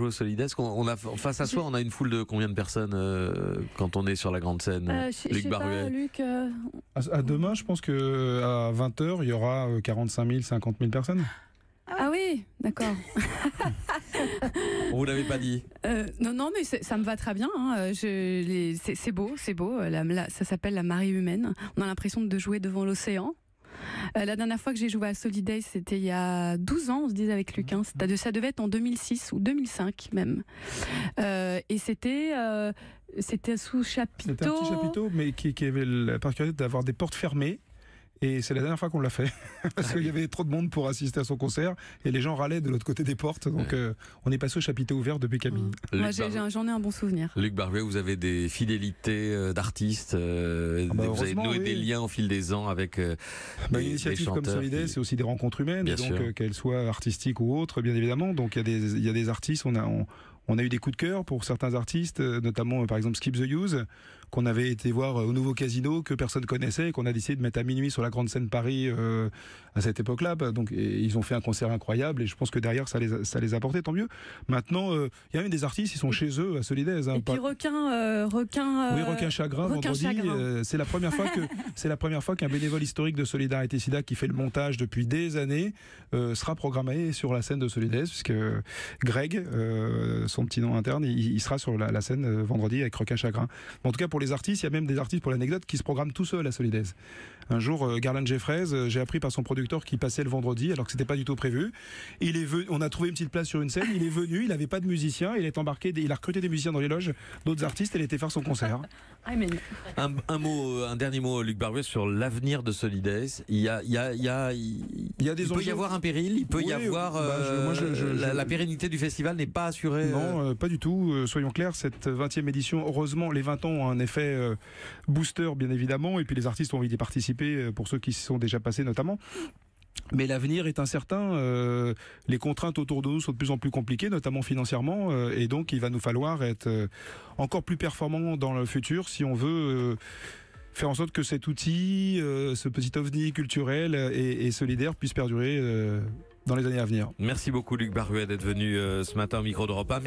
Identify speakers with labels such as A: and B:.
A: jouer au Solidesque. On a face à soi, on a une foule de combien de personnes quand on est sur la grande scène? Luc Baruet.
B: Luc,
C: À demain, je pense qu'à 20h, il y aura 45 000, 50 000 personnes.
B: Ah oui, d'accord.
A: On vous l'avait pas dit.
B: Non, mais ça me va très bien. Hein. C'est beau, c'est beau. Ça s'appelle la marée humaine. On a l'impression de jouer devant l'océan. La dernière fois que j'ai joué à Solidays, c'était il y a 12 ans, on se disait avec Luc. Hein. Ça devait être en 2006 ou 2005 même. Et c'était sous chapiteau.
C: C'était un petit chapiteau, mais qui avait la particularité d'avoir des portes fermées. Et c'est la dernière fois qu'on l'a fait, parce qu'il y avait trop de monde pour assister à son concert, et les gens râlaient de l'autre côté des portes, donc on est passé au chapiteau ouvert depuis Camille.
B: Moi, j'en ai un bon souvenir.
A: Luc Baruet, vous avez des fidélités d'artistes, vous avez noué des liens au fil des ans avec
C: une initiative comme Solidays, c'est aussi des rencontres humaines, donc qu'elles soient artistiques ou autres, bien évidemment. Donc il y a des artistes, on a eu des coups de cœur pour certains artistes, notamment par exemple Skip the Use, qu'on avait été voir au Nouveau Casino, que personne connaissait, et qu'on a décidé de mettre à minuit sur la grande scène Paris à cette époque-là. Donc ils ont fait un concert incroyable, et je pense que derrière ça les a portés, tant mieux. Maintenant, il y a même des artistes, ils sont chez eux à Solidays.
B: Et puis Requin
C: Chagrin, vendredi, c'est la première fois qu'un bénévole historique de Solidarité SIDA qui fait le montage depuis des années sera programmé sur la scène de Solidays, puisque Greg, son petit nom interne, il sera sur la scène vendredi avec Requin Chagrin. En tout cas, pour les artistes, il y a même des artistes, pour l'anecdote, qui se programment tout seuls à Solidays. Un jour, Garland Jeffreys, j'ai appris par son producteur qu'il passait le vendredi, alors que c'était pas du tout prévu. On a trouvé une petite place sur une scène, il est venu, il n'avait pas de musicien, il est embarqué, il a recruté des musiciens dans les loges d'autres artistes, et il était faire son concert.
A: Un dernier mot, Luc Baruet, sur l'avenir de Solidays. Il peut y avoir un péril, il peut y avoir la pérennité du festival n'est pas assurée.
C: Non, pas du tout. Soyons clairs, cette 20e édition, heureusement, les 20 ans ont un effet booster, bien évidemment, et puis les artistes ont envie d'y participer, pour ceux qui s'y sont déjà passés notamment. Mais l'avenir est incertain, les contraintes autour de nous sont de plus en plus compliquées, notamment financièrement, et donc il va nous falloir être encore plus performants dans le futur si on veut faire en sorte que cet outil, ce petit ovni culturel et solidaire puisse perdurer dans les années à venir.
A: Merci beaucoup Luc Baruet d'être venu ce matin au micro d'Europe 1.